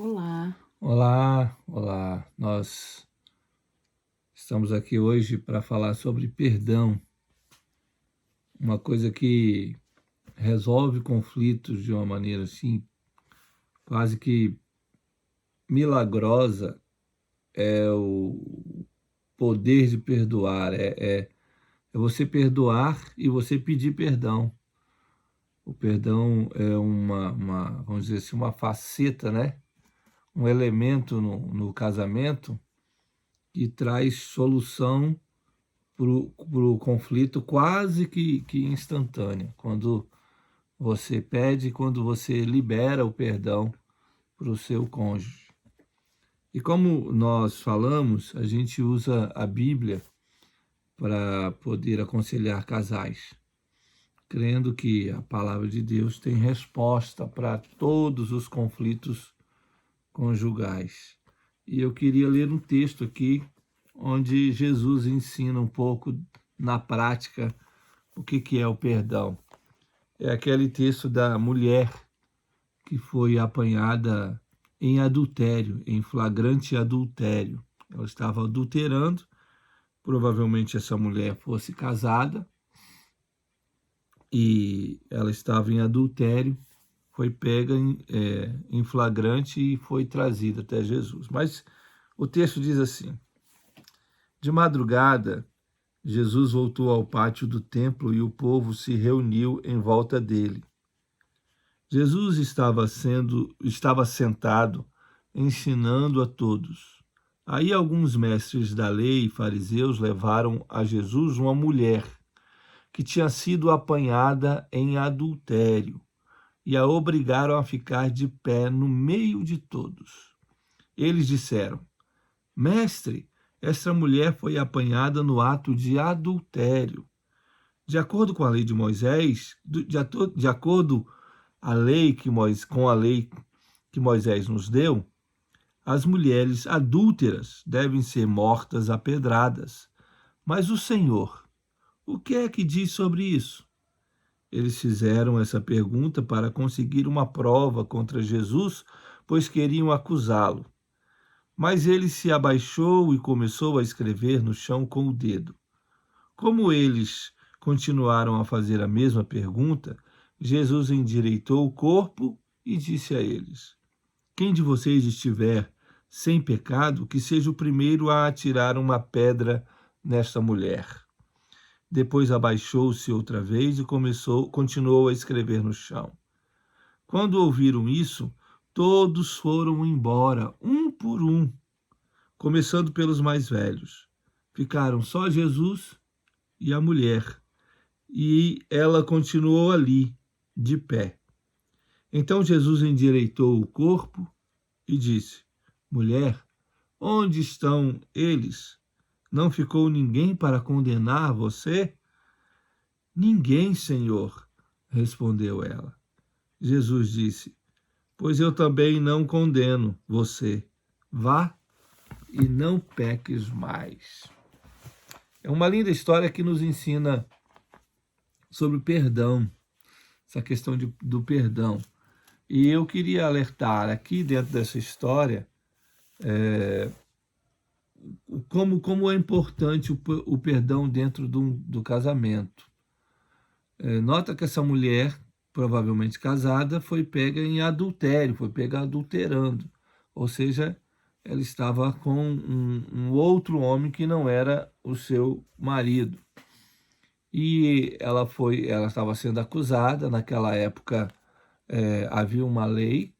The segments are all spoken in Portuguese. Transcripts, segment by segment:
Olá, Olá, olá. Nós estamos aqui hoje para falar sobre perdão, uma coisa que resolve conflitos de uma maneira assim, quase que milagrosa, é o poder de perdoar, é você perdoar e você pedir perdão. O perdão é vamos dizer assim, uma faceta, né? Um elemento no casamento que traz solução para o conflito quase que instantânea, quando você pede, quando você libera o perdão para o seu cônjuge. E como nós falamos, a gente usa a Bíblia para poder aconselhar casais, crendo que a palavra de Deus tem resposta para todos os conflitos conjugais. E eu queria ler um texto aqui onde Jesus ensina um pouco na prática o que é o perdão. É aquele texto da mulher que foi apanhada em adultério, em flagrante adultério. Ela estava adulterando, provavelmente essa mulher fosse casada, e ela estava em adultério, foi pega em flagrante e foi trazida até Jesus. Mas o texto diz assim: de madrugada, Jesus voltou ao pátio do templo e o povo se reuniu em volta dele. Jesus estava sentado, ensinando a todos. Aí alguns mestres da lei e fariseus levaram a Jesus uma mulher que tinha sido apanhada em adultério e a obrigaram a ficar de pé no meio de todos. Eles disseram: Mestre, essa mulher foi apanhada no ato de adultério. De acordo com a lei de Moisés, de acordo com a lei que Moisés nos deu, as mulheres adúlteras devem ser mortas a pedradas. Mas o Senhor, o que é que diz sobre isso? Eles fizeram essa pergunta para conseguir uma prova contra Jesus, pois queriam acusá-lo. Mas ele se abaixou e começou a escrever no chão com o dedo. Como eles continuaram a fazer a mesma pergunta, Jesus endireitou o corpo e disse a eles: Quem de vocês estiver sem pecado, que seja o primeiro a atirar uma pedra nesta mulher. Depois abaixou-se outra vez e continuou a escrever no chão. Quando ouviram isso, todos foram embora, um por um, começando pelos mais velhos. Ficaram só Jesus e a mulher, e ela continuou ali, de pé. Então Jesus endireitou o corpo e disse: Mulher, onde estão eles? Não ficou ninguém para condenar você? Ninguém, Senhor, respondeu ela. Jesus disse: Pois eu também não condeno você. Vá e não peques mais. É uma linda história que nos ensina sobre o perdão, essa questão do perdão. E eu queria alertar aqui dentro dessa história como é importante o perdão dentro do casamento. Nota que essa mulher, provavelmente casada, foi pega em adultério, foi pega adulterando. Ou seja, ela estava com um outro homem que não era o seu marido. E ela estava sendo acusada. Naquela época havia uma lei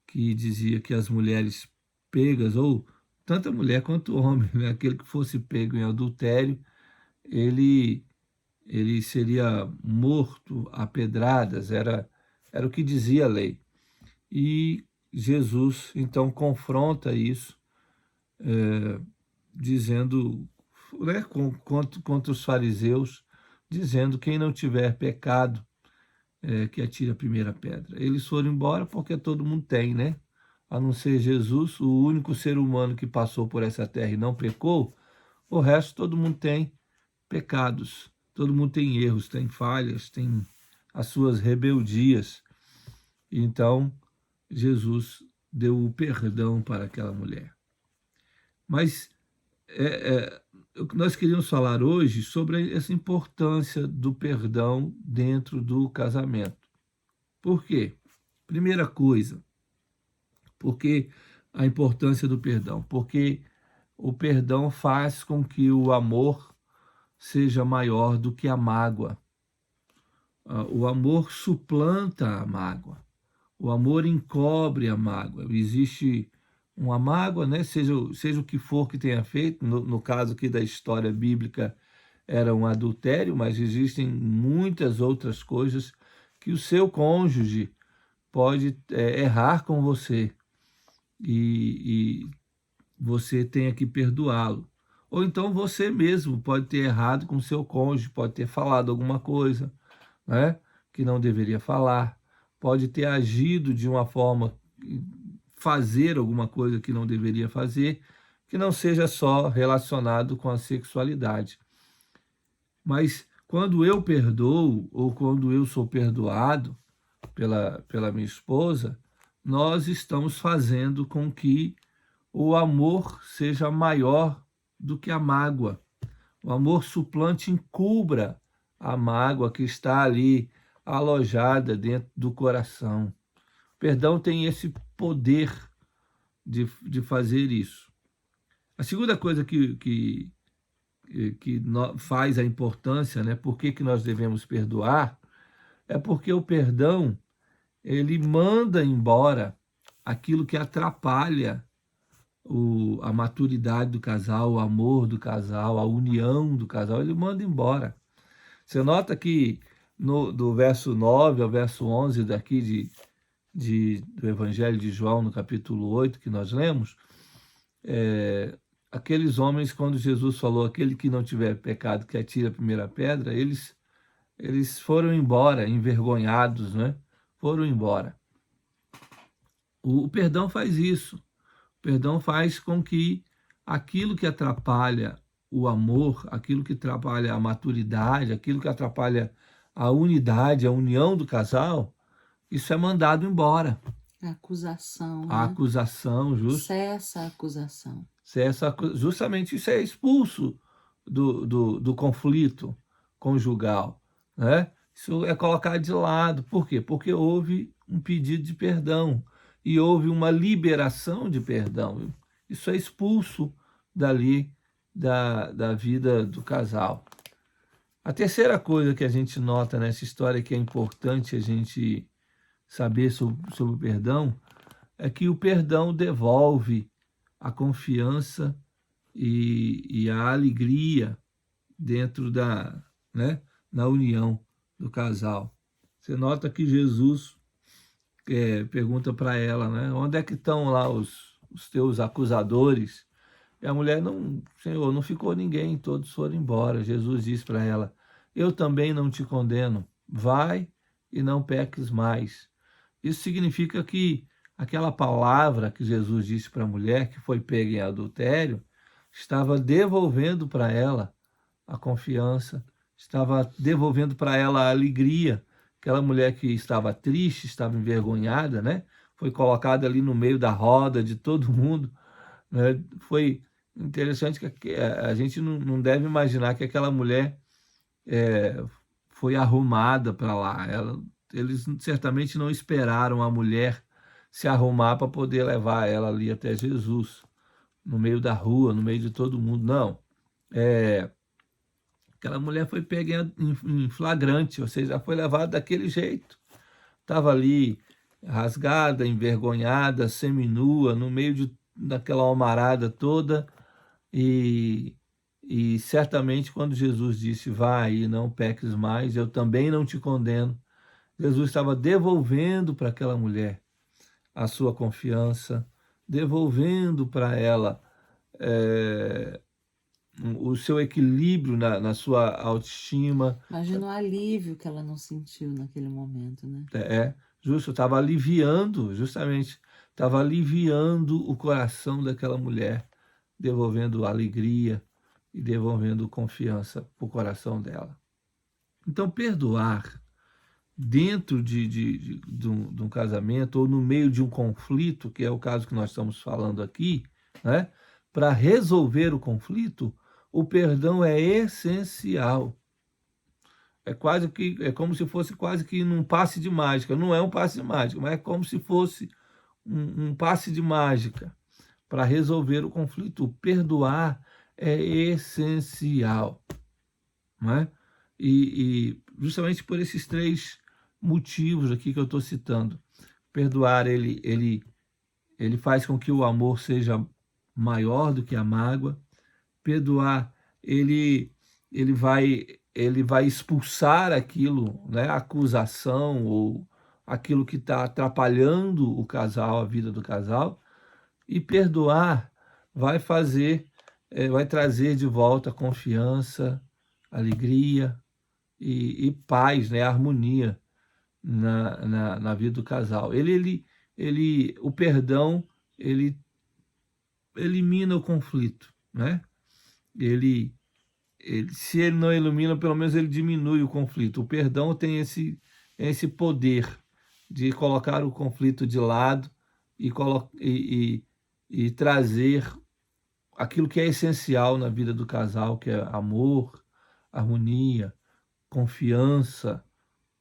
que dizia que as mulheres pegas, ou tanto a mulher quanto o homem, né, aquele que fosse pego em adultério, ele, ele seria morto a pedradas, era o que dizia a lei. E Jesus, então, confronta isso, dizendo, né, contra os fariseus, dizendo: quem não tiver pecado, que atire a primeira pedra. Eles foram embora porque todo mundo tem, né? A não ser Jesus, o único ser humano que passou por essa terra e não pecou, o resto todo mundo tem pecados, todo mundo tem erros, tem falhas, tem as suas rebeldias. Então, Jesus deu o perdão para aquela mulher. Mas nós queríamos falar hoje sobre essa importância do perdão dentro do casamento. Por quê? Primeira coisa, porque a importância do perdão? Porque o perdão faz com que o amor seja maior do que a mágoa. O amor suplanta a mágoa. O amor encobre a mágoa. Existe uma mágoa, né? Seja o que for que tenha feito, no caso aqui da história bíblica era um adultério, mas existem muitas outras coisas que o seu cônjuge pode errar com você e você tenha que perdoá-lo. Ou então você mesmo pode ter errado com o seu cônjuge, pode ter falado alguma coisa, né, que não deveria falar, pode ter agido de uma forma, fazer alguma coisa que não deveria fazer, que não seja só relacionado com a sexualidade. Mas quando eu perdoo ou quando eu sou perdoado pela minha esposa, nós estamos fazendo com que o amor seja maior do que a mágoa. O amor suplante encubra a mágoa que está ali alojada dentro do coração. O perdão tem esse poder de fazer isso. A segunda coisa que faz a importância, né? Por que nós devemos perdoar, é porque o perdão, ele manda embora aquilo que atrapalha a maturidade do casal, o amor do casal, a união do casal, ele manda embora. Você nota que do verso 9 ao verso 11 daqui do Evangelho de João, no capítulo 8, que nós lemos, aqueles homens, quando Jesus falou, aquele que não tiver pecado, que atire a primeira pedra, eles foram embora, envergonhados, né? Foram embora. O perdão faz isso. O perdão faz com que aquilo que atrapalha o amor, aquilo que atrapalha a maturidade, aquilo que atrapalha a unidade, a união do casal, isso é mandado embora. A acusação. A acusação, justo. Cessa a acusação. Justamente isso é expulso do conflito conjugal, né? Isso é colocado de lado. Por quê? Porque houve um pedido de perdão e houve uma liberação de perdão. Isso é expulso dali da vida do casal. A terceira coisa que a gente nota nessa história, que é importante a gente saber sobre o perdão, é que o perdão devolve a confiança e a alegria dentro na união do casal. Você nota que Jesus pergunta para ela, né? Onde é que estão lá os teus acusadores? E a mulher, não, Senhor, não ficou ninguém, todos foram embora. Jesus diz para ela, eu também não te condeno, vai e não peques mais. Isso significa que aquela palavra que Jesus disse para a mulher que foi pega em adultério, estava devolvendo para ela a confiança, estava devolvendo para ela a alegria. Aquela mulher que estava triste, estava envergonhada, né? Foi colocada ali no meio da roda de todo mundo, né? Foi interessante que a gente não deve imaginar que aquela mulher foi arrumada para lá. Eles certamente não esperaram a mulher se arrumar para poder levar ela ali até Jesus, no meio da rua, no meio de todo mundo. Não. Aquela mulher foi pega em flagrante, ou seja, foi levada daquele jeito. Estava ali rasgada, envergonhada, seminua, no meio daquela almarada toda. E certamente quando Jesus disse, vai e não peques mais, eu também não te condeno, Jesus estava devolvendo para aquela mulher a sua confiança, devolvendo para ela o seu equilíbrio na sua autoestima. Imagina o alívio que ela não sentiu naquele momento, né? Justo, estava aliviando, justamente, estava aliviando o coração daquela mulher, devolvendo alegria e devolvendo confiança para o coração dela. Então, perdoar dentro de um casamento ou no meio de um conflito, que é o caso que nós estamos falando aqui, né? Para resolver o conflito, o perdão é essencial. É como se fosse quase que num passe de mágica. Não é um passe de mágica, mas é como se fosse um passe de mágica para resolver o conflito. O perdoar é essencial, não é? E justamente por esses três motivos aqui que eu estou citando. Perdoar, ele faz com que o amor seja maior do que a mágoa. Perdoar, ele vai ele vai expulsar aquilo, né, a acusação ou aquilo que está atrapalhando o casal, a vida do casal. E perdoar vai fazer, vai trazer de volta confiança, alegria e paz, né, harmonia na vida do casal. O perdão, ele elimina o conflito, né? Ele, se ele não ilumina, pelo menos ele diminui o conflito. O perdão tem esse poder de colocar o conflito de lado e trazer aquilo que é essencial na vida do casal, que é amor, harmonia, confiança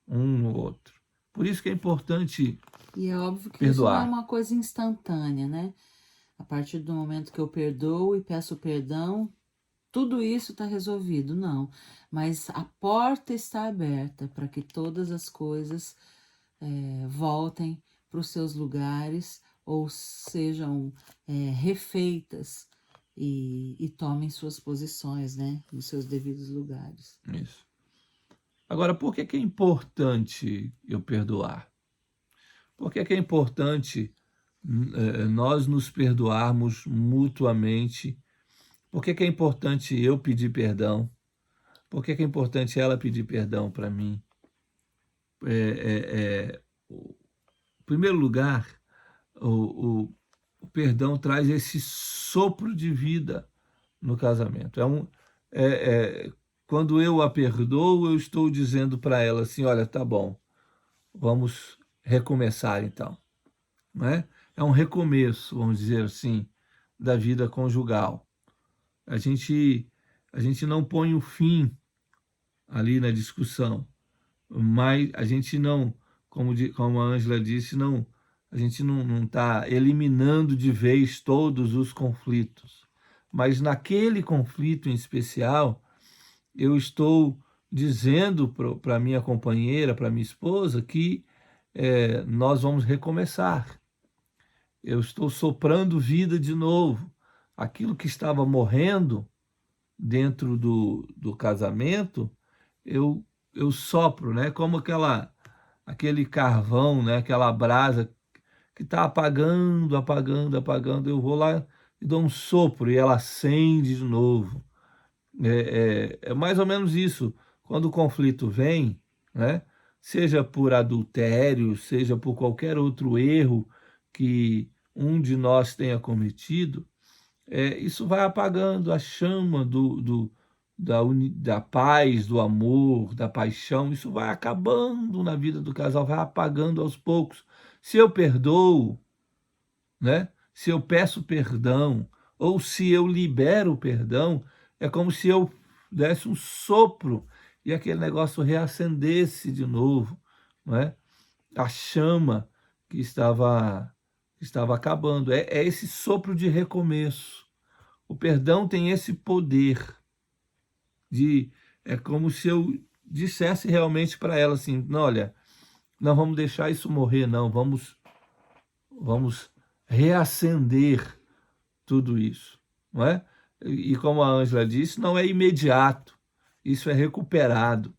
um no outro. Por isso que é importante E é óbvio que isso não é perdoar. uma coisa instantânea, né? A partir do momento que eu perdoo e peço perdão, tudo isso está resolvido, não. Mas a porta está aberta para que todas as coisas voltem para os seus lugares ou sejam refeitas e tomem suas posições, né? Nos seus devidos lugares. Isso. Agora, por que é importante eu perdoar? Por que é importante nós nos perdoarmos mutuamente? Por que é importante eu pedir perdão? Por que é importante ela pedir perdão para mim? Em primeiro lugar, o perdão traz esse sopro de vida no casamento. Quando eu a perdoo, eu estou dizendo para ela assim, olha, tá bom, vamos recomeçar então. Não é? É um recomeço, vamos dizer assim, da vida conjugal. A gente não põe o fim ali na discussão, mas a gente não, como a Ângela disse, não, a gente não está eliminando de vez todos os conflitos, mas naquele conflito em especial, eu estou dizendo para minha companheira, para minha esposa, que nós vamos recomeçar. Eu estou soprando vida de novo. Aquilo que estava morrendo dentro do casamento, eu sopro, né? Como aquele carvão, né? Aquela brasa que está apagando, apagando, apagando. Eu vou lá e dou um sopro e ela acende de novo. É mais ou menos isso. Quando o conflito vem, né? Seja por adultério, seja por qualquer outro erro que um de nós tenha cometido, isso vai apagando a chama da paz, do amor, da paixão. Isso vai acabando na vida do casal, vai apagando aos poucos. Se eu perdoo, né? Se eu peço perdão, ou se eu libero o perdão, é como se eu desse um sopro e aquele negócio reacendesse de novo, não é? A chama que estava acabando. É esse sopro de recomeço. O perdão tem esse poder é como se eu dissesse realmente para ela assim, não, olha, não vamos deixar isso morrer, não, vamos reacender tudo isso, não é? E como a Ângela disse, não é imediato, isso é recuperado,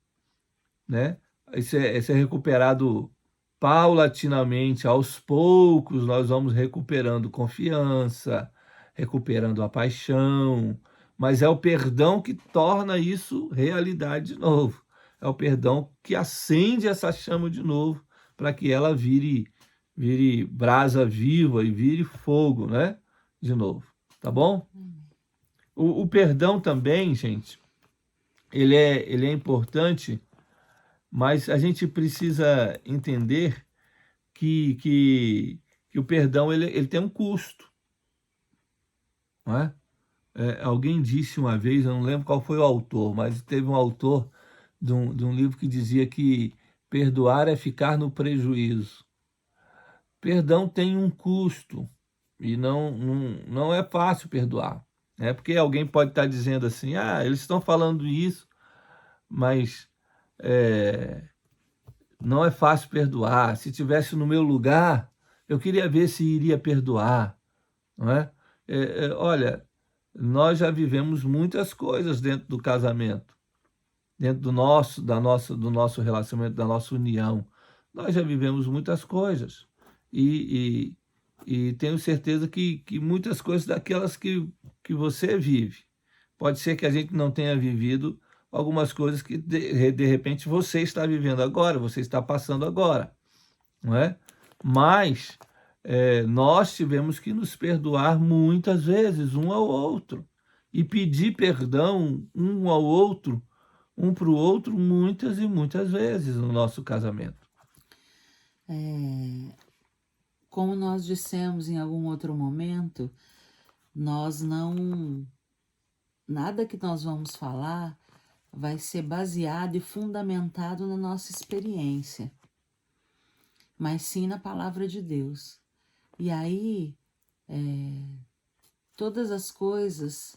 né? Isso é recuperado paulatinamente, aos poucos nós vamos recuperando confiança, recuperando a paixão, mas é o perdão que torna isso realidade de novo. É o perdão que acende essa chama de novo para que ela vire brasa viva e vire fogo, né? De novo, tá bom? O perdão também, gente, ele é importante Mas a gente precisa entender que o perdão ele tem um custo, não é? Alguém disse uma vez, eu não lembro qual foi o autor, mas teve um autor de um livro que dizia que perdoar é ficar no prejuízo. Perdão tem um custo e não é fácil perdoar. Porque alguém pode estar dizendo assim, eles estão falando isso, mas não é fácil perdoar. Se tivesse no meu lugar, eu queria ver se iria perdoar, não é? Olha, nós já vivemos muitas coisas dentro do casamento, dentro do nosso relacionamento, da nossa união. Nós já vivemos muitas coisas e tenho certeza que muitas coisas daquelas que você vive, pode ser que a gente não tenha vivido algumas coisas que de repente você está vivendo agora, você está passando agora, não é? Mas nós tivemos que nos perdoar muitas vezes um ao outro e pedir perdão um ao outro, um para o outro, muitas e muitas vezes no nosso casamento. Como nós dissemos em algum outro momento, nada que nós vamos falar vai ser baseado e fundamentado na nossa experiência, mas sim na palavra de Deus. E aí, todas as coisas,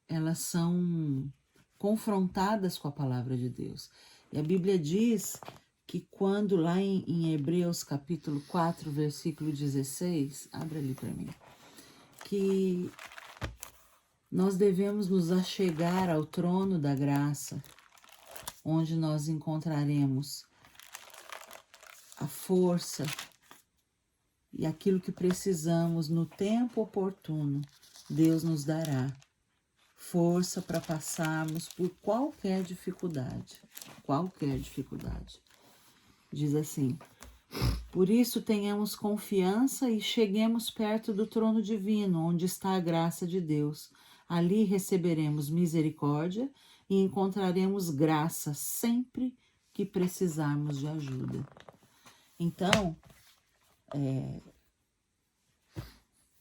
elas são confrontadas com a palavra de Deus. E a Bíblia diz que quando lá em Hebreus capítulo 4, versículo 16, abre ali para mim, que nós devemos nos achegar ao trono da graça, onde nós encontraremos a força e aquilo que precisamos no tempo oportuno. Deus nos dará força para passarmos por qualquer dificuldade. Qualquer dificuldade. Diz assim: por isso tenhamos confiança e cheguemos perto do trono divino, onde está a graça de Deus. Ali receberemos misericórdia e encontraremos graça sempre que precisarmos de ajuda. Então,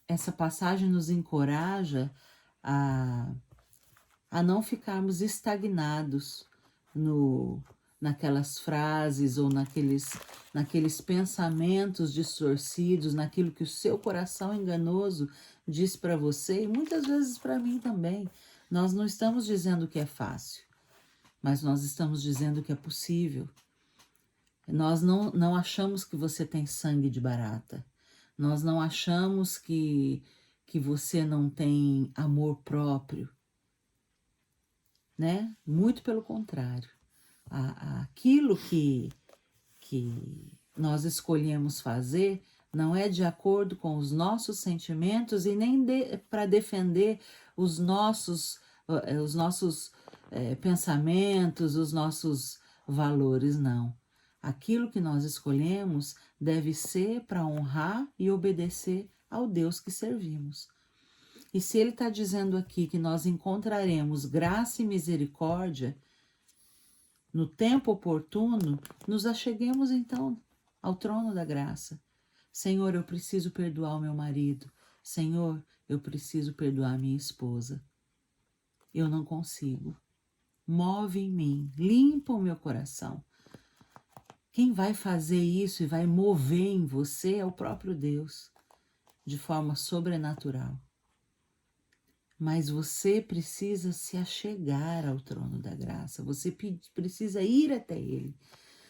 essa passagem nos encoraja a não ficarmos estagnados naquelas frases ou naqueles pensamentos distorcidos, naquilo que o seu coração enganoso diz para você e muitas vezes para mim também. Nós não estamos dizendo que é fácil, mas nós estamos dizendo que é possível. Nós não achamos que você tem sangue de barata. Nós não achamos que você não tem amor próprio, né? Muito pelo contrário. Aquilo que nós escolhemos fazer não é de acordo com os nossos sentimentos e nem para defender os nossos pensamentos, os nossos valores, não. Aquilo que nós escolhemos deve ser para honrar e obedecer ao Deus que servimos. E se ele está dizendo aqui que nós encontraremos graça e misericórdia no tempo oportuno, nos acheguemos então ao trono da graça. Senhor, eu preciso perdoar o meu marido. Senhor, eu preciso perdoar minha esposa. Eu não consigo. Move em mim, limpa o meu coração. Quem vai fazer isso e vai mover em você é o próprio Deus, de forma sobrenatural. Mas você precisa se achegar ao trono da graça, você precisa ir até ele.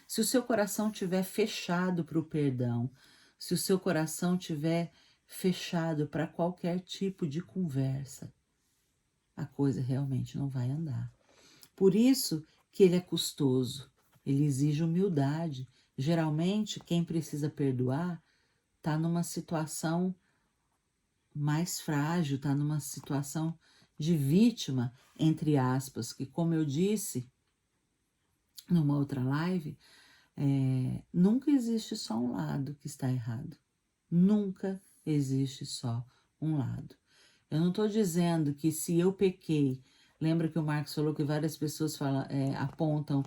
Se o seu coração estiver fechado para o perdão, se o seu coração estiver fechado para qualquer tipo de conversa, a coisa realmente não vai andar. Por isso que ele é custoso, ele exige humildade. Geralmente, quem precisa perdoar está numa situação mais frágil, está numa situação de vítima, entre aspas, que, como eu disse numa outra live, nunca existe só um lado que está errado. Nunca existe só um lado. Eu não estou dizendo que se eu pequei, Lembra que o Marcos falou que várias pessoas apontam,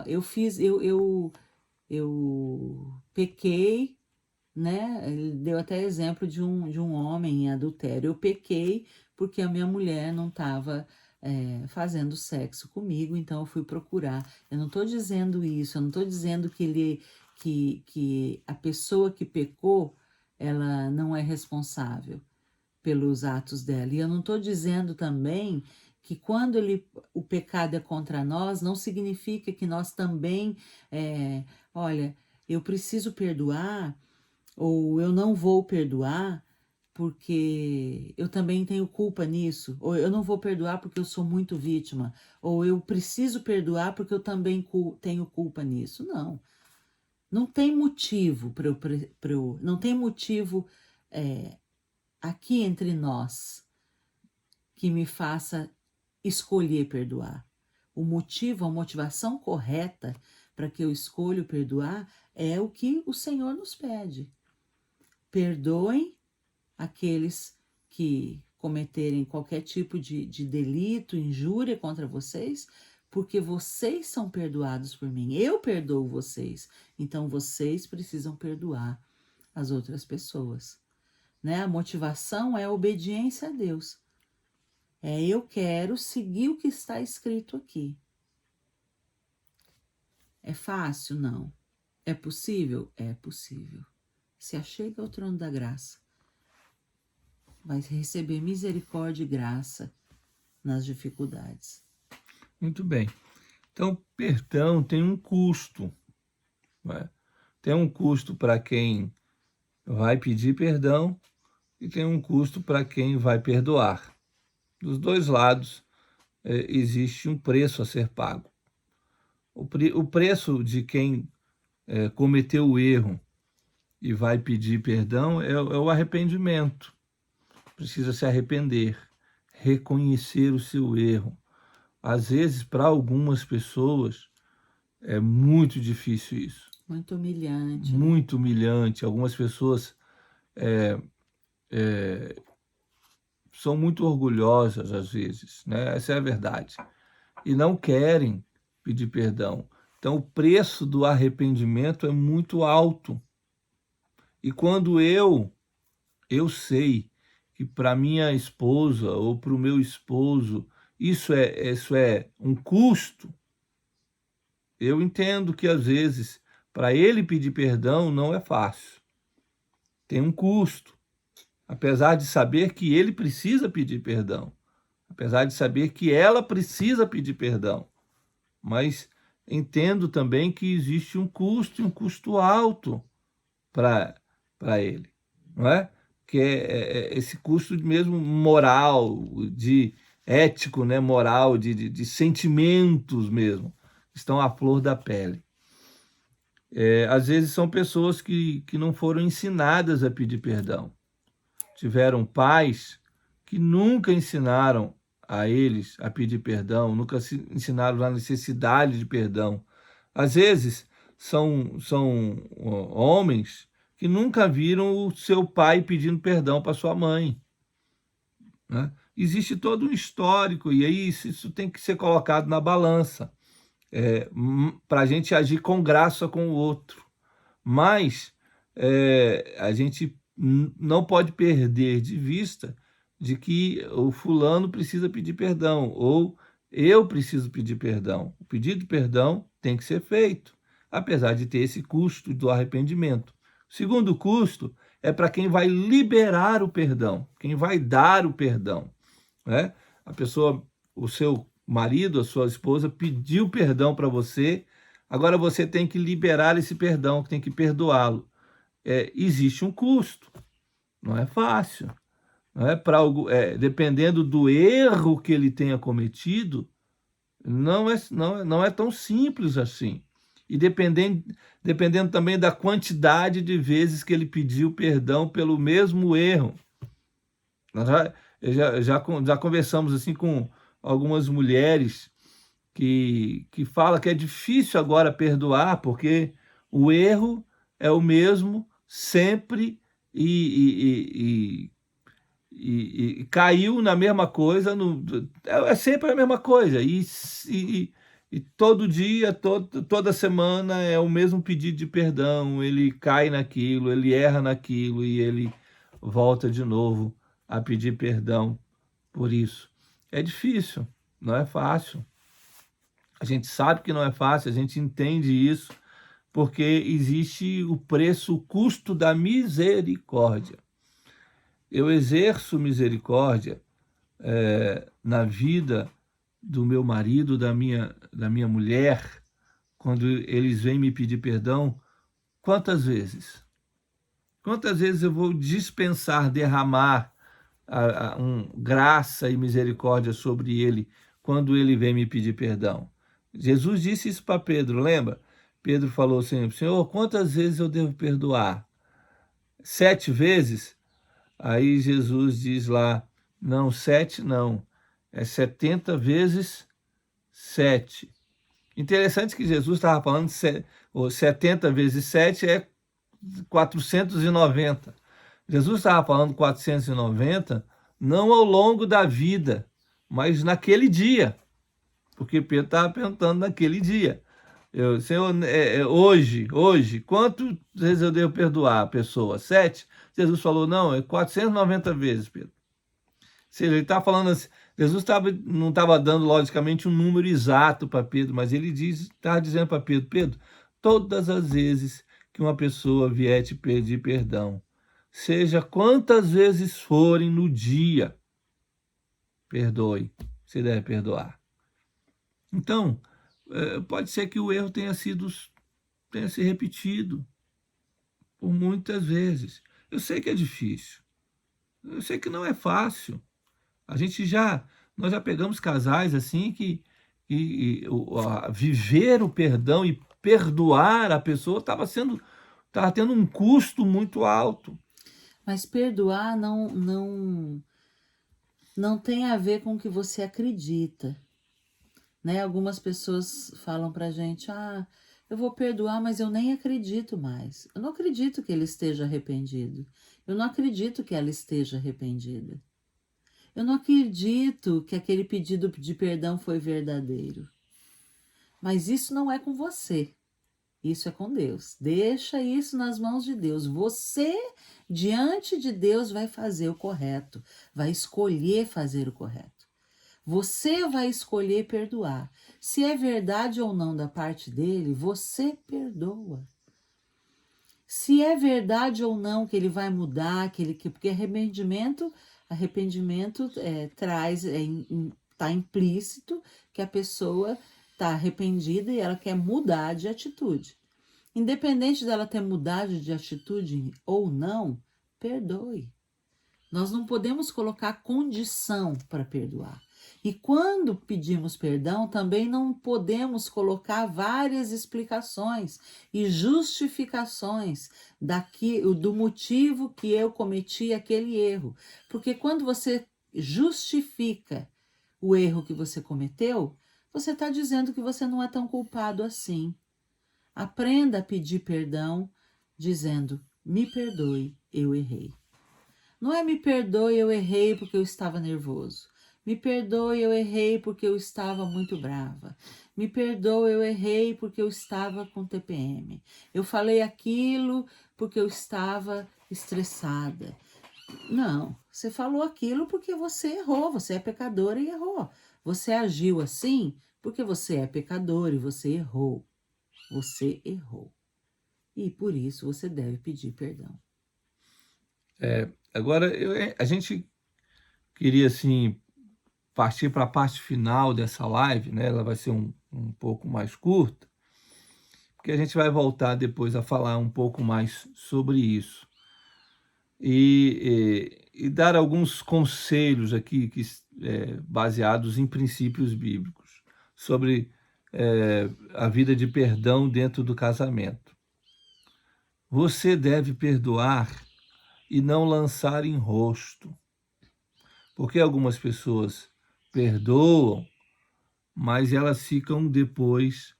eu pequei, né? Ele deu até exemplo de um homem em adultério. Eu pequei porque a minha mulher não estava fazendo sexo comigo, então eu fui procurar. Eu não estou dizendo isso, eu não estou dizendo que a pessoa que pecou, ela não é responsável pelos atos dela. E eu não estou dizendo também que quando o pecado é contra nós, não significa que nós também, olha, eu preciso perdoar ou eu não vou perdoar porque eu também tenho culpa nisso, ou eu não vou perdoar porque eu sou muito vítima, ou eu preciso perdoar porque eu também tenho culpa nisso. Não, não tem motivo não tem motivo aqui entre nós que me faça escolher perdoar. O motivo, a motivação correta para que eu escolha perdoar é o que o Senhor nos pede. Perdoem aqueles que cometerem qualquer tipo de delito, injúria contra vocês, porque vocês são perdoados por mim. Eu perdoo vocês, então vocês precisam perdoar as outras pessoas. Né? A motivação é a obediência a Deus. Eu quero seguir o que está escrito aqui. É fácil? Não. É possível? É possível. Se achega ao trono da graça. Vai receber misericórdia e graça nas dificuldades. Muito bem. Então, perdão tem um custo. Né? Tem um custo para quem vai pedir perdão e tem um custo para quem vai perdoar. Dos dois lados, existe um preço a ser pago. O preço de quem cometeu o erro e vai pedir perdão é o arrependimento. Precisa se arrepender, reconhecer o seu erro. Às vezes, para algumas pessoas, é muito difícil isso. Muito humilhante. Muito humilhante. Algumas pessoas são muito orgulhosas, às vezes, né? Essa é a verdade. E não querem pedir perdão. Então, o preço do arrependimento é muito alto. E quando eu sei que para minha esposa ou para o meu esposo isso é um custo, eu entendo que às vezes para ele pedir perdão não é fácil. Tem um custo. Apesar de saber que ele precisa pedir perdão. Apesar de saber que ela precisa pedir perdão. Mas entendo também que existe um custo, e um custo alto para ele, não é? Que é esse custo mesmo moral, de ético, né? Moral, de sentimentos mesmo, estão à flor da pele. Às vezes são pessoas que não foram ensinadas a pedir perdão. Tiveram pais que nunca ensinaram a eles a pedir perdão, nunca ensinaram a necessidade de perdão. Às vezes são homens que nunca viram o seu pai pedindo perdão para sua mãe. Né? Existe todo um histórico, e aí isso tem que ser colocado na balança, para a gente agir com graça com o outro. Mas a gente não pode perder de vista de que o fulano precisa pedir perdão, ou eu preciso pedir perdão. O pedido de perdão tem que ser feito, apesar de ter esse custo do arrependimento. O segundo custo é para quem vai liberar o perdão, quem vai dar o perdão. Né? A pessoa, o seu marido, a sua esposa pediu perdão para você, agora você tem que liberar esse perdão, tem que perdoá-lo. Existe um custo, não é fácil. Não é? Dependendo do erro que ele tenha cometido, não é tão simples assim. E dependendo também da quantidade de vezes que ele pediu perdão pelo mesmo erro. Nós já conversamos assim com algumas mulheres que falam que é difícil agora perdoar, porque o erro é o mesmo sempre e e caiu na mesma coisa, é sempre a mesma coisa, e todo dia, toda semana é o mesmo pedido de perdão, ele cai naquilo, ele erra naquilo e ele volta de novo a pedir perdão por isso. É difícil, não é fácil. A gente sabe que não é fácil, a gente entende isso, porque existe o preço, o custo da misericórdia. Eu exerço misericórdia na vida do meu marido, da minha mulher, quando eles vêm me pedir perdão, quantas vezes? Quantas vezes eu vou dispensar, derramar graça e misericórdia sobre ele quando ele vem me pedir perdão? Jesus disse isso para Pedro, lembra? Pedro falou assim, Senhor, quantas vezes eu devo perdoar? 7 vezes? Aí Jesus diz lá, não, 7 não, é 70 vezes 7. Interessante que Jesus estava falando 70 vezes 7 é 490. Jesus estava falando 490 não ao longo da vida, mas naquele dia, porque Pedro estava perguntando naquele dia. Senhor, hoje, quantas vezes eu devo perdoar a pessoa? 7? Jesus falou, não, é 490 vezes, Pedro. Ou seja, ele está falando assim, Jesus não estava dando, logicamente, um número exato para Pedro, mas ele estava dizendo para Pedro, Pedro, todas as vezes que uma pessoa vier te pedir perdão, seja quantas vezes forem no dia, perdoe, você deve perdoar. Então, pode ser que o erro tenha se repetido por muitas vezes. Eu sei que é difícil, eu sei que não é fácil. Nós já pegamos casais assim que viver o perdão e perdoar a pessoa estava tendo um custo muito alto. Mas perdoar não tem a ver com o que você acredita, né? Algumas pessoas falam pra gente, eu vou perdoar, mas eu nem acredito mais. Eu não acredito que ele esteja arrependido. Eu não acredito que ela esteja arrependida. Eu não acredito que aquele pedido de perdão foi verdadeiro. Mas isso não é com você. Isso é com Deus. Deixa isso nas mãos de Deus. Você, diante de Deus, vai fazer o correto. Vai escolher fazer o correto. Você vai escolher perdoar. Se é verdade ou não da parte dele, você perdoa. Se é verdade ou não que ele vai mudar, porque arrependimento traz, está implícito que a pessoa está arrependida e ela quer mudar de atitude. Independente dela ter mudado de atitude ou não, perdoe. Nós não podemos colocar condição para perdoar. E quando pedimos perdão, também não podemos colocar várias explicações e justificações do motivo que eu cometi aquele erro. Porque quando você justifica o erro que você cometeu, você está dizendo que você não é tão culpado assim. Aprenda a pedir perdão dizendo, me perdoe, eu errei. Não é me perdoe, eu errei porque eu estava nervoso. Me perdoe, eu errei porque eu estava muito brava. Me perdoe, eu errei porque eu estava com TPM. Eu falei aquilo porque eu estava estressada. Não, você falou aquilo porque você errou, você é pecadora e errou. Você agiu assim porque você é pecador e você errou. Você errou. E por isso você deve pedir perdão. Agora, a gente queria, assim, partir para a parte final dessa live, né? Ela vai ser um pouco mais curta, porque a gente vai voltar depois a falar um pouco mais sobre isso. E dar alguns conselhos aqui baseados em princípios bíblicos sobre a vida de perdão dentro do casamento. Você deve perdoar e não lançar em rosto, porque algumas pessoas perdoam, mas elas ficam depois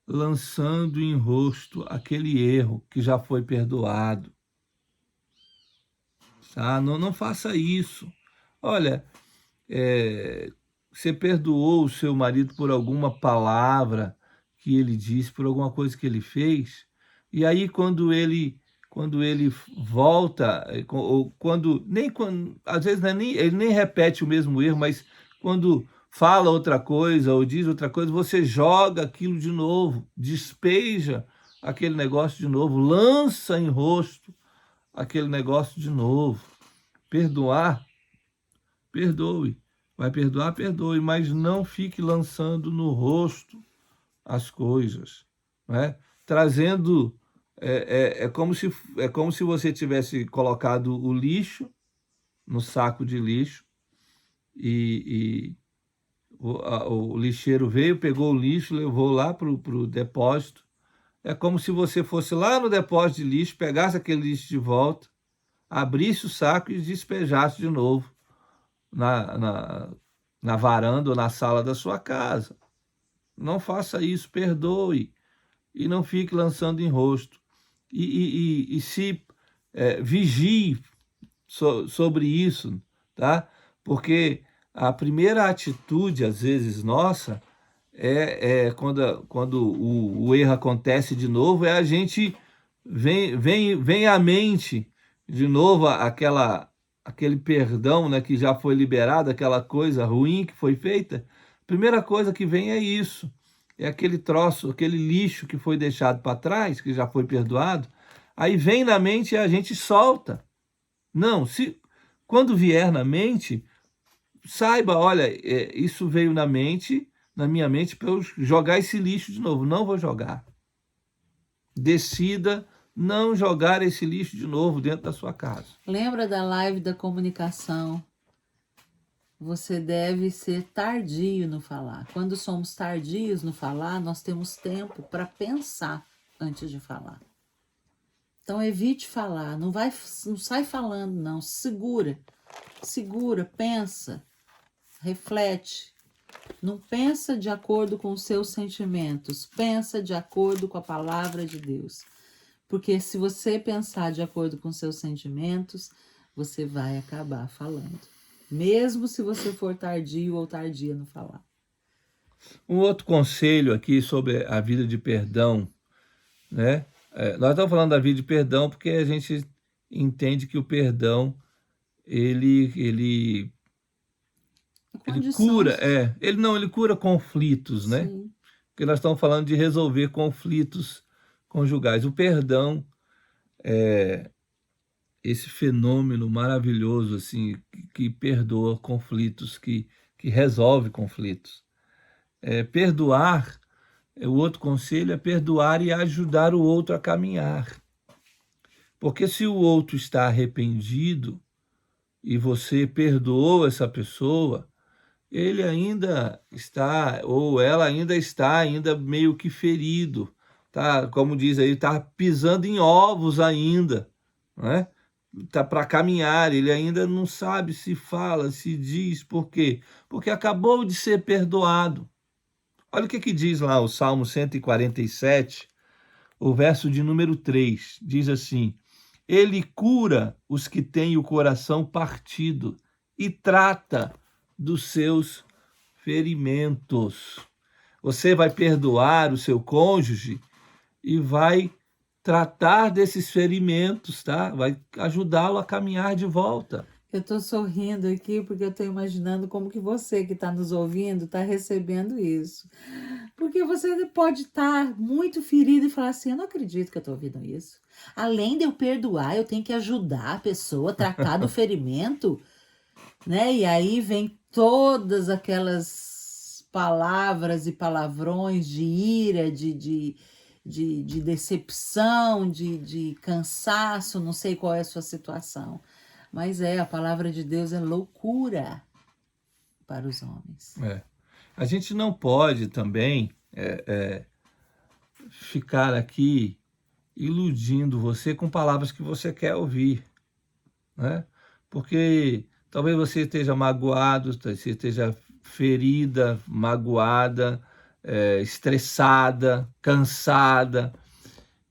lançando em rosto aquele erro que já foi perdoado. Tá? Não faça isso. Olha, você perdoou o seu marido por alguma palavra que ele disse, por alguma coisa que ele fez, e aí quando ele volta, ou quando às vezes não é ele nem repete o mesmo erro, mas quando fala outra coisa ou diz outra coisa, você joga aquilo de novo, despeja aquele negócio de novo, lança em rosto aquele negócio de novo. Perdoar, perdoe. Vai perdoar, perdoe, mas não fique lançando no rosto as coisas, né? Trazendo, é como se você tivesse colocado o lixo no saco de lixo e o lixeiro veio, pegou o lixo, levou lá para o depósito. É como se você fosse lá no depósito de lixo, pegasse aquele lixo de volta, abrisse o saco e despejasse de novo na varanda ou na sala da sua casa. Não faça isso, perdoe e não fique lançando em rosto. E se vigie sobre isso, tá? Porque a primeira atitude, às vezes, nossa, quando o erro acontece de novo, a gente vem à mente de novo aquele perdão, né, que já foi liberado, aquela coisa ruim que foi feita. A primeira coisa que vem é isso, é aquele troço, aquele lixo que foi deixado para trás, que já foi perdoado. Aí vem na mente e a gente solta. Não, quando vier na mente, saiba, olha, isso veio na minha mente, para eu jogar esse lixo de novo. Não vou jogar. Decida não jogar esse lixo de novo dentro da sua casa. Lembra da live da comunicação? Você deve ser tardio no falar. Quando somos tardios no falar, nós temos tempo para pensar antes de falar. Então evite falar, não sai falando não, segura, pensa, reflete. Não pensa de acordo com os seus sentimentos, pensa de acordo com a palavra de Deus. Porque se você pensar de acordo com os seus sentimentos, você vai acabar falando. Mesmo se você for tardio ou tardia no falar. Um outro conselho aqui sobre a vida de perdão, né? Nós estamos falando da vida de perdão porque a gente entende que o perdão, ele cura, ele cura conflitos, né? Sim. Porque nós estamos falando de resolver conflitos conjugais. O perdão é esse fenômeno maravilhoso, assim, que perdoa conflitos, que resolve conflitos. Perdoar, o outro conselho é perdoar e ajudar o outro a caminhar. Porque se o outro está arrependido e você perdoou essa pessoa, ele ainda está, ou ela ainda está meio que ferido, tá? Como diz aí, está pisando em ovos ainda, né? Tá para caminhar, ele ainda não sabe se fala, se diz, por quê? Porque acabou de ser perdoado. Olha o que diz lá o Salmo 147, o verso de número 3, diz assim: ele cura os que têm o coração partido e trata dos seus ferimentos. Você vai perdoar o seu cônjuge e vai tratar desses ferimentos, tá? Vai ajudá-lo a caminhar de volta. Eu estou sorrindo aqui porque eu estou imaginando como que você que está nos ouvindo está recebendo isso. Porque você pode estar muito ferido e falar assim, eu não acredito que eu estou ouvindo isso. Além de eu perdoar, eu tenho que ajudar a pessoa a tratar do ferimento, né? E aí vem todas aquelas palavras e palavrões de ira, de decepção, de cansaço, não sei qual é a sua situação. Mas a palavra de Deus é loucura para os homens. A gente não pode também ficar aqui iludindo você com palavras que você quer ouvir, né? Porque talvez você esteja magoado, você esteja ferida, magoada, estressada, cansada,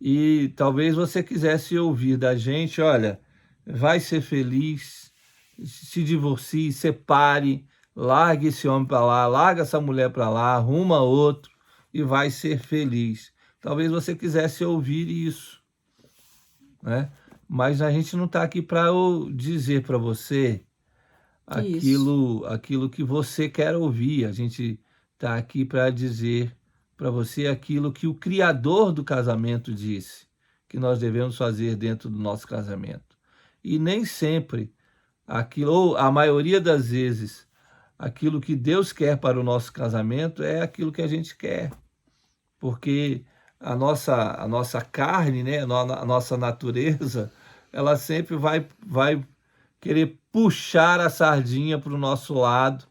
e talvez você quisesse ouvir da gente, olha, vai ser feliz, se divorcie, separe, largue esse homem para lá, larga essa mulher para lá, arruma outro e vai ser feliz. Talvez você quisesse ouvir isso, né? Mas a gente não está aqui para dizer para você Isso. aquilo que você quer ouvir. A gente está aqui para dizer para você aquilo que o Criador do casamento disse, que nós devemos fazer dentro do nosso casamento. E nem sempre aquilo, ou a maioria das vezes, aquilo que Deus quer para o nosso casamento é aquilo que a gente quer. Porque a nossa carne, né, a nossa natureza, ela sempre vai querer puxar a sardinha para o nosso lado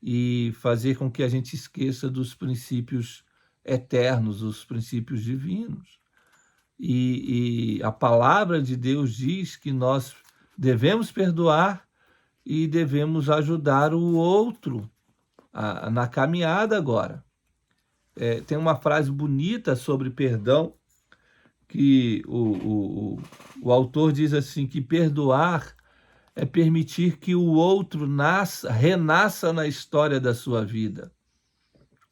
e fazer com que a gente esqueça dos princípios eternos, os princípios divinos. E a palavra de Deus diz que nós devemos perdoar e devemos ajudar o outro na caminhada agora. Tem uma frase bonita sobre perdão, que o autor diz assim, que perdoar é permitir que o outro renasça na história da sua vida.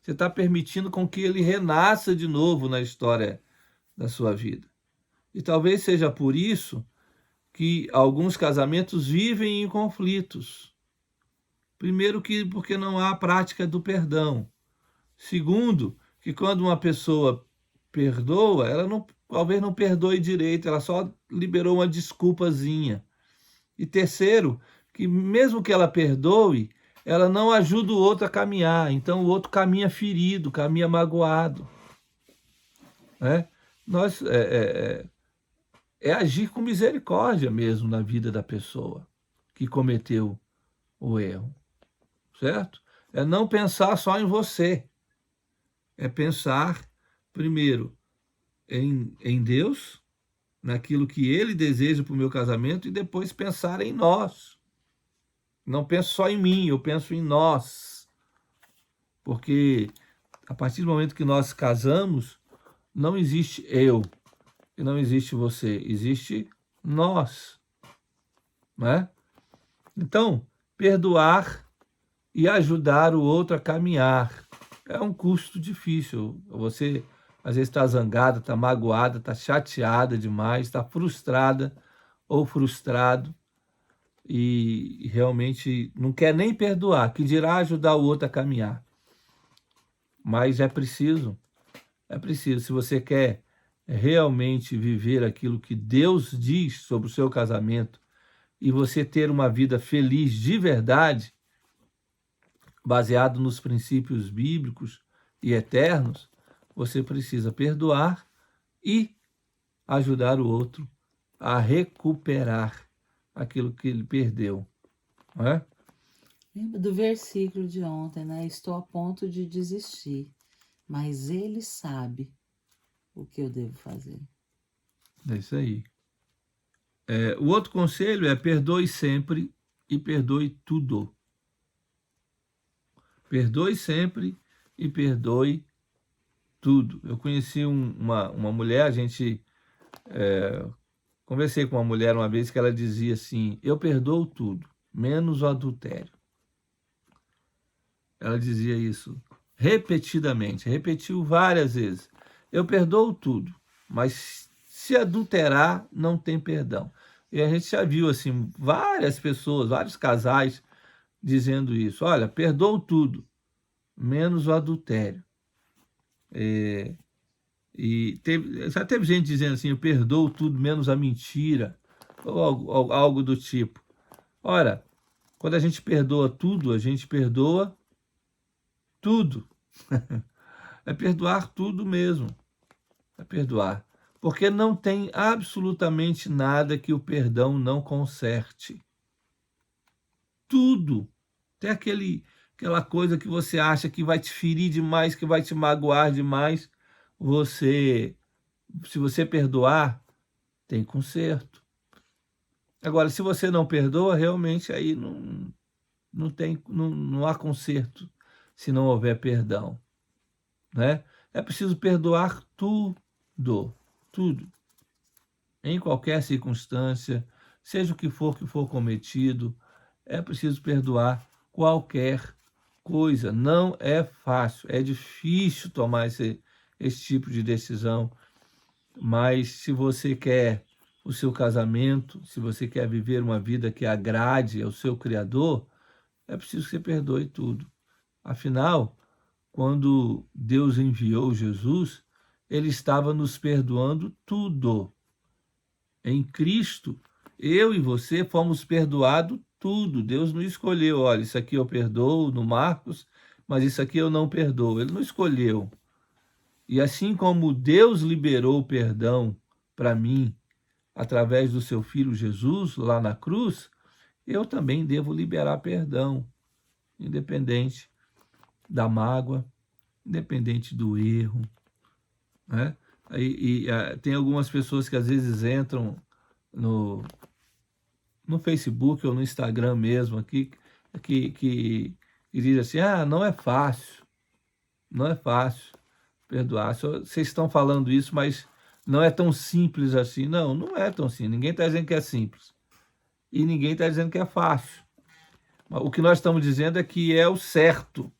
Você está permitindo com que ele renasça de novo na história da sua vida. E talvez seja por isso que alguns casamentos vivem em conflitos. Primeiro, porque não há prática do perdão. Segundo, que quando uma pessoa perdoa, ela talvez não perdoe direito, ela só liberou uma desculpazinha. E terceiro, que mesmo que ela perdoe, ela não ajuda o outro a caminhar. Então o outro caminha ferido, caminha magoado. Né? É agir com misericórdia mesmo na vida da pessoa que cometeu o erro. Certo? É não pensar só em você. É pensar, primeiro, em Deus, naquilo que Ele deseja para o meu casamento, e depois pensar em nós. Não penso só em mim, eu penso em nós. Porque a partir do momento que nós casamos, não existe eu e não existe você, existe nós. Né? Então, perdoar e ajudar o outro a caminhar é um custo difícil. Você às vezes está zangada, está magoada, está chateada demais, está frustrada ou frustrado e realmente não quer nem perdoar, que dirá ajudar o outro a caminhar. Mas é preciso, se você quer realmente viver aquilo que Deus diz sobre o seu casamento e você ter uma vida feliz de verdade, baseado nos princípios bíblicos e eternos, você precisa perdoar e ajudar o outro a recuperar aquilo que ele perdeu. Não é? Lembra do versículo de ontem, né? Estou a ponto de desistir, mas Ele sabe o que eu devo fazer. É isso aí. O outro conselho é perdoe sempre e perdoe tudo. Perdoe sempre e perdoe tudo. Eu conheci uma mulher, conversei com uma mulher uma vez que ela dizia assim, eu perdoo tudo, menos o adultério. Ela dizia isso repetidamente, repetiu várias vezes. Eu perdoo tudo, mas se adulterar, não tem perdão. E a gente já viu assim várias pessoas, vários casais dizendo isso. Olha, perdoo tudo, menos o adultério. E já teve gente dizendo assim, eu perdoo tudo, menos a mentira, ou algo do tipo. Ora, quando a gente perdoa tudo, a gente perdoa tudo. É perdoar tudo mesmo. É perdoar. Porque não tem absolutamente nada que o perdão não conserte. Tudo. Tem aquela coisa que você acha que vai te ferir demais, que vai te magoar demais. Se você perdoar, tem conserto. Agora, se você não perdoa, realmente aí não há conserto se não houver perdão. Né? É preciso perdoar tudo, tudo. Em qualquer circunstância, seja o que for cometido, é preciso perdoar qualquer coisa. Não é fácil, é difícil tomar esse tipo de decisão, mas se você quer o seu casamento, se você quer viver uma vida que agrade ao seu Criador, é preciso que você perdoe tudo. Afinal, quando Deus enviou Jesus, ele estava nos perdoando tudo. Em Cristo, eu e você fomos perdoados tudo. Deus não escolheu, olha, isso aqui eu perdoo no Marcos, mas isso aqui eu não perdoo. Ele não escolheu. E assim como Deus liberou o perdão para mim, através do seu Filho Jesus, lá na cruz, eu também devo liberar perdão, independente da mágoa, independente do erro, né? Tem algumas pessoas que às vezes entram no Facebook ou no Instagram mesmo aqui, que dizem assim, não é fácil, não é fácil perdoar. Vocês estão falando isso, mas não é tão simples assim. Não, não é tão simples. Ninguém está dizendo que é simples. E ninguém está dizendo que é fácil. O que nós estamos dizendo é que é o certo.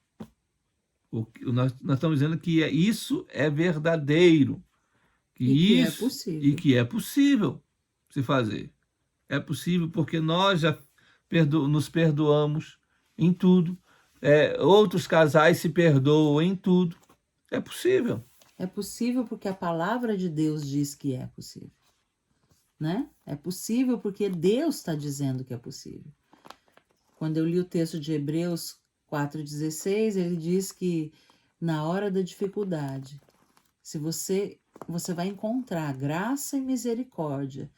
Nós estamos dizendo que isso é verdadeiro. Que é possível. E que é possível se fazer. É possível porque nós já nos perdoamos em tudo. Outros casais se perdoam em tudo. É possível. É possível porque a palavra de Deus diz que é possível, né? É possível porque Deus está dizendo que é possível. Quando eu li o texto de Hebreus 4,16, ele diz que na hora da dificuldade, se você vai encontrar graça e misericórdia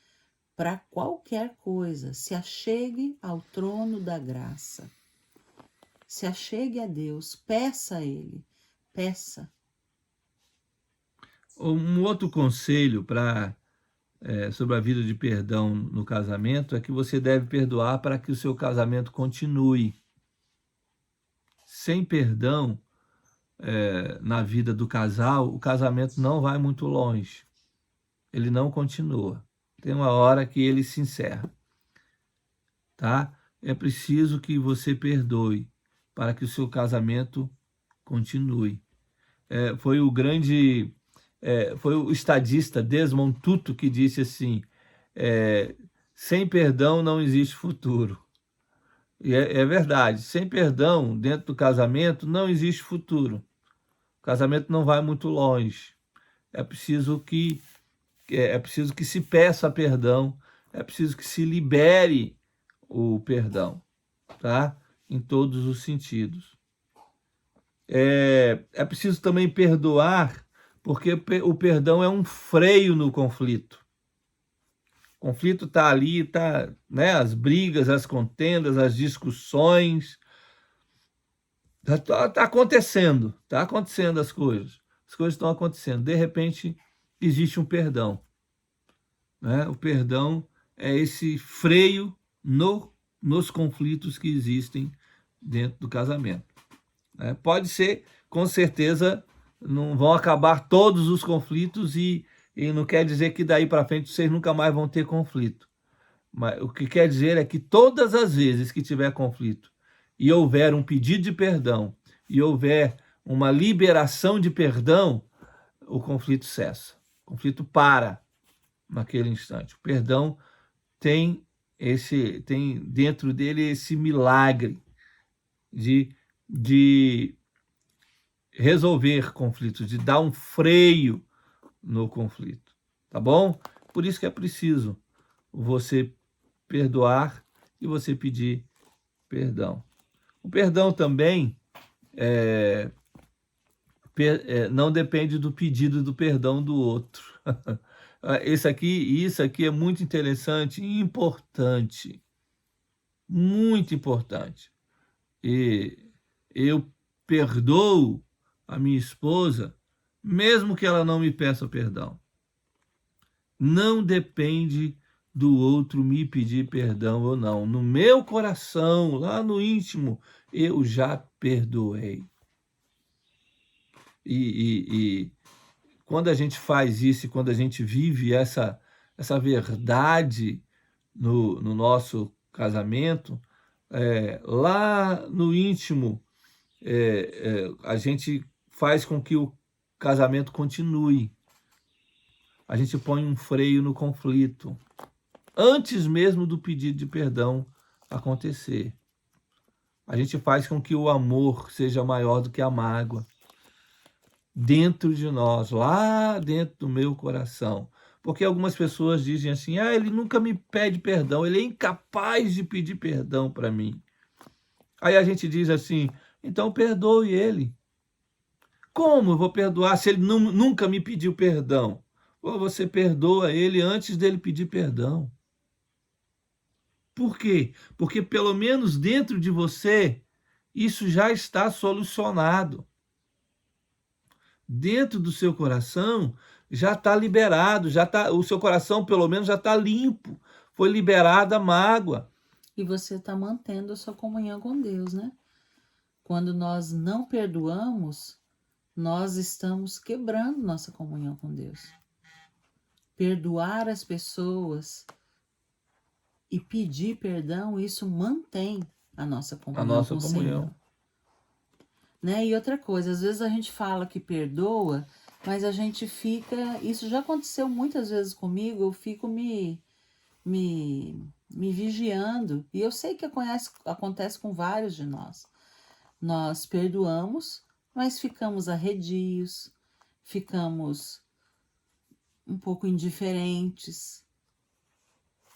para qualquer coisa, se achegue ao trono da graça. Se achegue a Deus, peça a Ele, peça. Um outro conselho sobre a vida de perdão no casamento é que você deve perdoar para que o seu casamento continue. Sem perdão na vida do casal, o casamento não vai muito longe. Ele não continua. Tem uma hora que ele se encerra. Tá? É preciso que você perdoe para que o seu casamento continue. Foi o estadista Desmond Tutu que disse assim, sem perdão não existe futuro. E é verdade, sem perdão dentro do casamento não existe futuro. O casamento não vai muito longe. É preciso que se peça perdão, é preciso que se libere o perdão, tá? Em todos os sentidos. É preciso também perdoar, porque o perdão é um freio no conflito. O conflito está ali, né, as brigas, as contendas, as discussões. Está acontecendo as coisas. As coisas estão acontecendo. De repente, existe um perdão. Né? O perdão é esse freio nos conflitos que existem dentro do casamento. Pode ser, com certeza, não vão acabar todos os conflitos e não quer dizer que daí para frente vocês nunca mais vão ter conflito. Mas o que quer dizer é que todas as vezes que tiver conflito e houver um pedido de perdão e houver uma liberação de perdão, o conflito cessa. O conflito para naquele instante. O perdão tem dentro dele esse milagre de resolver conflitos, de dar um freio no conflito, tá bom? Por isso que é preciso você perdoar e você pedir perdão. O perdão também não depende do pedido do perdão do outro. Isso aqui é muito interessante e importante, muito importante. E eu perdoo a minha esposa, mesmo que ela não me peça perdão. Não depende do outro me pedir perdão ou não. No meu coração, lá no íntimo, eu já perdoei. E quando a gente faz isso, e quando a gente vive essa verdade no nosso casamento, lá no íntimo, a gente faz com que o casamento continue. A gente põe um freio no conflito, antes mesmo do pedido de perdão acontecer. A gente faz com que o amor seja maior do que a mágoa. Dentro de nós, lá dentro do meu coração. Porque algumas pessoas dizem assim, ele nunca me pede perdão, ele é incapaz de pedir perdão para mim. Aí a gente diz assim, então perdoe ele. Como eu vou perdoar se ele nunca me pediu perdão? Ou você perdoa ele antes dele pedir perdão. Por quê? Porque pelo menos dentro de você, isso já está solucionado. Dentro do seu coração já está liberado, o seu coração pelo menos já está limpo, foi liberada a mágoa. E você está mantendo a sua comunhão com Deus, né? Quando nós não perdoamos, nós estamos quebrando nossa comunhão com Deus. Perdoar as pessoas e pedir perdão, isso mantém a nossa comunhão com o Senhor. Né? E outra coisa, às vezes a gente fala que perdoa, mas a gente fica... Isso já aconteceu muitas vezes comigo, eu fico me vigiando. E eu sei que acontece com vários de nós. Nós perdoamos, mas ficamos arredios, ficamos um pouco indiferentes.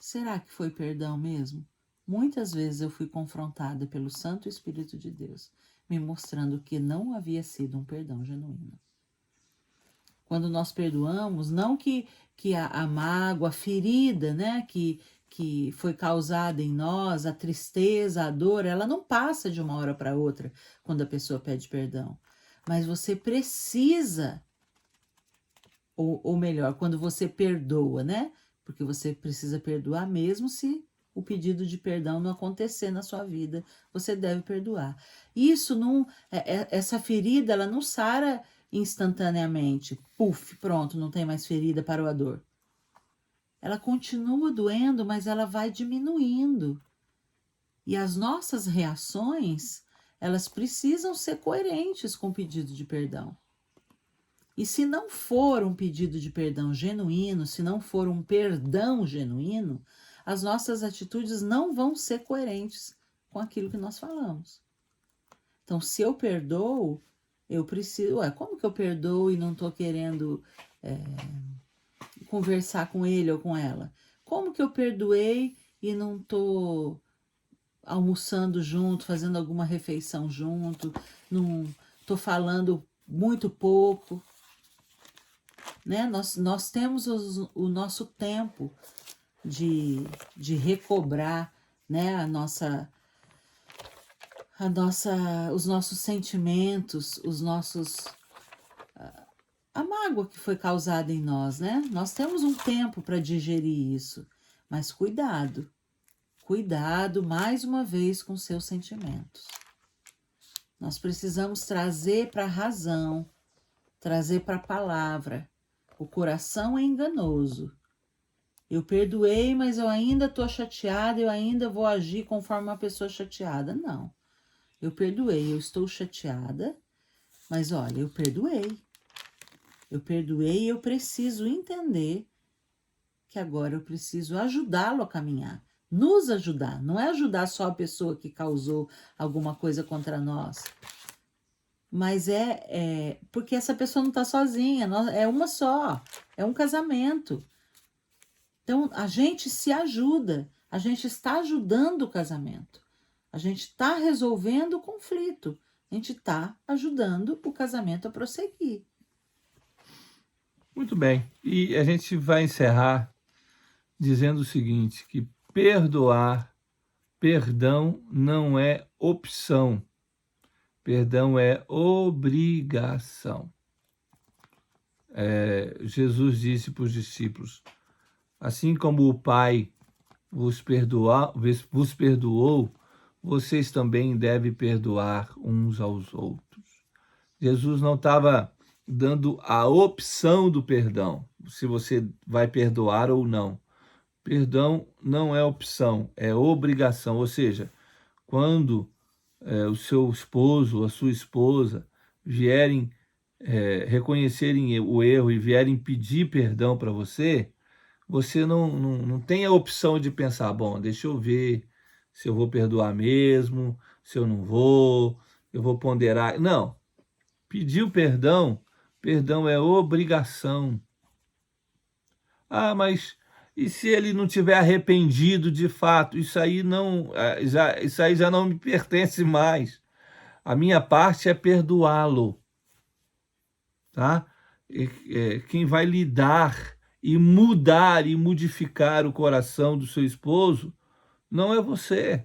Será que foi perdão mesmo? Muitas vezes eu fui confrontada pelo Santo Espírito de Deus, me mostrando que não havia sido um perdão genuíno. Quando nós perdoamos, não que a mágoa, a ferida, né, que foi causada em nós, a tristeza, a dor, ela não passa de uma hora para outra quando a pessoa pede perdão. Mas você precisa, ou melhor, quando você perdoa, né? Porque você precisa perdoar mesmo se o pedido de perdão não acontecer na sua vida, você deve perdoar. Isso não, essa ferida, ela não sara instantaneamente. Puf, pronto, não tem mais ferida, parou a dor. Ela continua doendo, mas ela vai diminuindo. E as nossas reações, elas precisam ser coerentes com o pedido de perdão. E se não for um pedido de perdão genuíno, se não for um perdão genuíno, as nossas atitudes não vão ser coerentes com aquilo que nós falamos. Então, se eu perdoo, eu preciso... como que eu perdoo e não estou querendo conversar com ele ou com ela? Como que eu perdoei e não estou almoçando junto, fazendo alguma refeição junto, não estou falando muito pouco? Né? Nós temos o nosso tempo de recobrar, né? Os nossos sentimentos, a mágoa que foi causada em nós, né? Nós temos um tempo para digerir isso, mas cuidado mais uma vez com seus sentimentos. Nós precisamos trazer para a razão, trazer para a palavra. O coração é enganoso. Eu perdoei, mas eu ainda estou chateada, eu ainda vou agir conforme uma pessoa chateada. Não. Eu perdoei, eu estou chateada, mas olha, eu perdoei. Eu perdoei e eu preciso entender que agora eu preciso ajudá-lo a caminhar. Nos ajudar, não é ajudar só a pessoa que causou alguma coisa contra nós. Mas porque essa pessoa não está sozinha, é uma só, é um casamento. Então, a gente se ajuda, a gente está ajudando o casamento, a gente está resolvendo o conflito, a gente está ajudando o casamento a prosseguir. Muito bem, e a gente vai encerrar dizendo o seguinte, que perdão não é opção, perdão é obrigação. Jesus disse para os discípulos, assim como o Pai vos perdoou, vocês também devem perdoar uns aos outros. Jesus não estava dando a opção do perdão, se você vai perdoar ou não. Perdão não é opção, é obrigação, ou seja, quando o seu esposo ou a sua esposa vierem reconhecerem o erro e vierem pedir perdão para você, você não tem a opção de pensar, bom, deixa eu ver se eu vou perdoar mesmo, se eu não vou, eu vou ponderar. Não, pediu perdão, perdão é obrigação. Ah, mas e se ele não tiver arrependido de fato? Isso aí isso aí já não me pertence mais. A minha parte é perdoá-lo, tá? Quem vai lidar e mudar e modificar o coração do seu esposo não é você,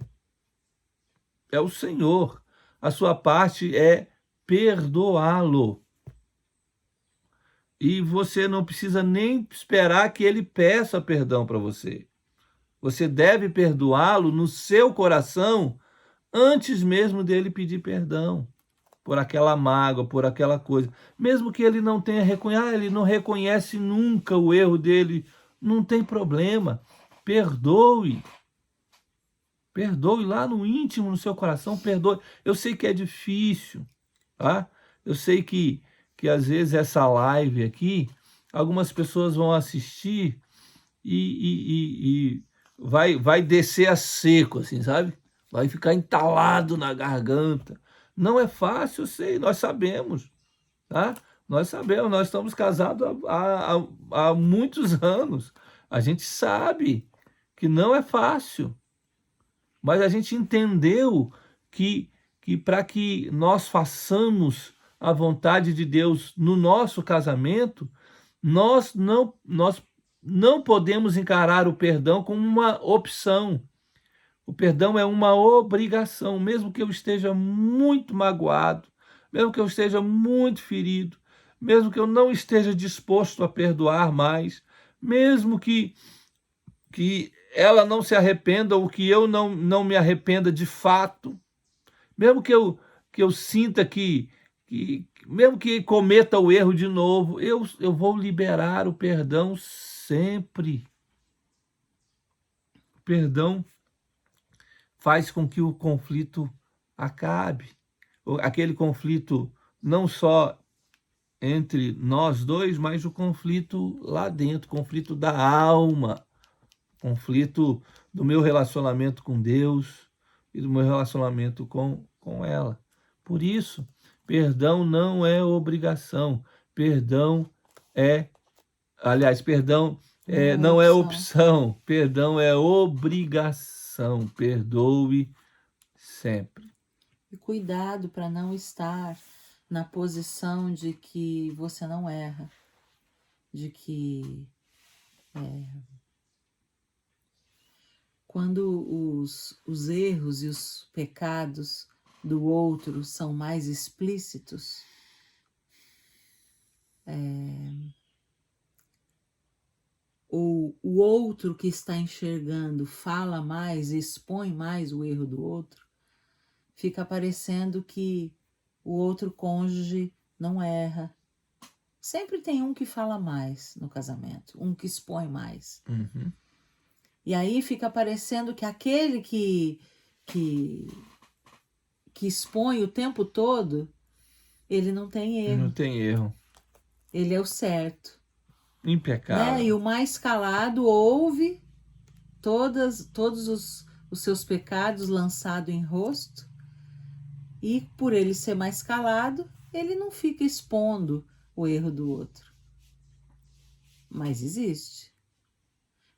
é o Senhor. A sua parte é perdoá-lo. E você não precisa nem esperar que ele peça perdão para você. Você deve perdoá-lo no seu coração antes mesmo dele pedir perdão por aquela mágoa, por aquela coisa. Mesmo que ele não tenha reconhecido, ele não reconhece nunca o erro dele, não tem problema. Perdoe. Perdoe lá no íntimo, no seu coração, perdoe. Eu sei que é difícil, tá? Eu sei que às vezes essa live aqui, algumas pessoas vão assistir e vai descer a seco, assim, sabe? Vai ficar entalado na garganta. Não é fácil, eu sei, nós sabemos, tá? Nós sabemos, nós estamos casados há muitos anos. A gente sabe que não é fácil, mas a gente entendeu que para que nós façamos a vontade de Deus no nosso casamento, nós não podemos encarar o perdão como uma opção. O perdão é uma obrigação, mesmo que eu esteja muito magoado, mesmo que eu esteja muito ferido, mesmo que eu não esteja disposto a perdoar mais, mesmo que ela não se arrependa ou que eu não me arrependa de fato, mesmo que eu sinta mesmo que cometa o erro de novo, eu vou liberar o perdão sempre. O perdão faz com que o conflito acabe. Aquele conflito não só entre nós dois, mas o conflito lá dentro, conflito da alma, conflito do meu relacionamento com Deus e do meu relacionamento com ela. Por isso, perdão não é obrigação, perdão não é opção, perdão é obrigação. Perdoe sempre. E cuidado para não estar na posição de que você não erra, de que quando os erros e os pecados do outro são mais explícitos, ou o outro que está enxergando fala mais, expõe mais o erro do outro, fica parecendo que o outro cônjuge não erra. Sempre tem um que fala mais no casamento, um que expõe mais. Uhum. E aí fica parecendo que aquele que expõe o tempo todo, ele não tem erro. Não tem erro. Ele é o certo. Impecável. Né? E o mais calado ouve todos os seus pecados lançados em rosto, e por ele ser mais calado, ele não fica expondo o erro do outro. Mas existe.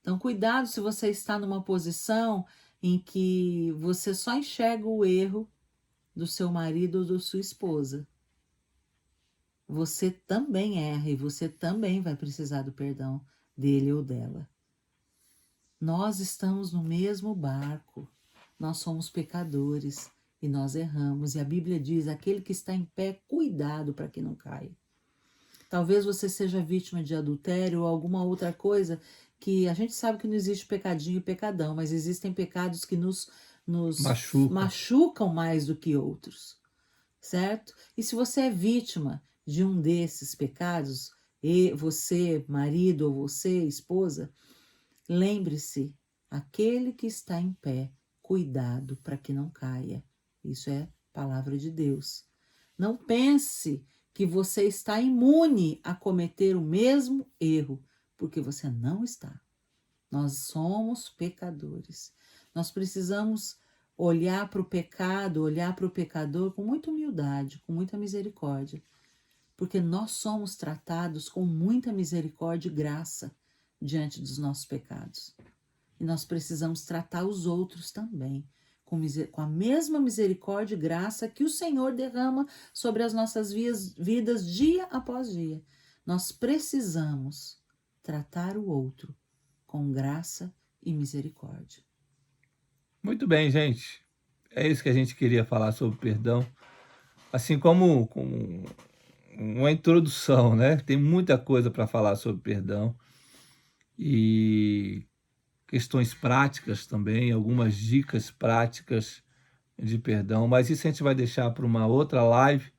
Então, cuidado se você está numa posição em que você só enxerga o erro do seu marido ou da sua esposa. Você também erra e você também vai precisar do perdão dele ou dela. Nós estamos no mesmo barco, nós somos pecadores e nós erramos. E a Bíblia diz, aquele que está em pé, cuidado para que não caia. Talvez você seja vítima de adultério ou alguma outra coisa que a gente sabe que não existe pecadinho e pecadão, mas existem pecados que nos machucam mais do que outros, certo? E se você é vítima de um desses pecados, e você, marido, ou você, esposa, lembre-se, aquele que está em pé, cuidado para que não caia. Isso é palavra de Deus. Não pense que você está imune a cometer o mesmo erro, porque você não está. Nós somos pecadores. Nós precisamos olhar para o pecado, olhar para o pecador com muita humildade, com muita misericórdia, porque nós somos tratados com muita misericórdia e graça diante dos nossos pecados. E nós precisamos tratar os outros também com a mesma misericórdia e graça que o Senhor derrama sobre as nossas vidas dia após dia. Nós precisamos tratar o outro com graça e misericórdia. Muito bem, gente. É isso que a gente queria falar sobre perdão. Assim como uma introdução, né? Tem muita coisa para falar sobre perdão e questões práticas também, algumas dicas práticas de perdão, mas isso a gente vai deixar para uma outra live.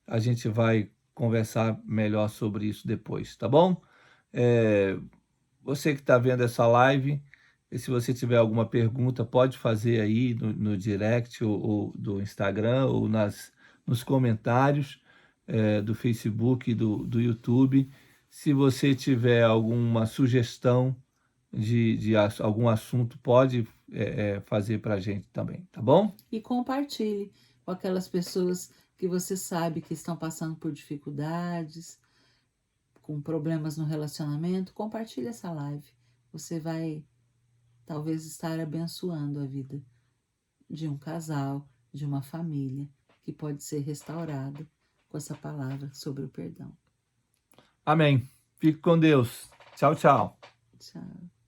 A gente vai conversar melhor sobre isso depois, tá bom? Você que está vendo essa live, e se você tiver alguma pergunta, pode fazer aí no direct ou do Instagram ou nos comentários do Facebook e do YouTube. Se você tiver alguma sugestão de algum assunto, pode fazer para a gente também, tá bom? E compartilhe com aquelas pessoas que você sabe que estão passando por dificuldades, com problemas no relacionamento. Compartilhe essa live. Você vai talvez estar abençoando a vida de um casal, de uma família que pode ser restaurada com essa palavra sobre o perdão. Amém. Fique com Deus. Tchau, tchau. Tchau.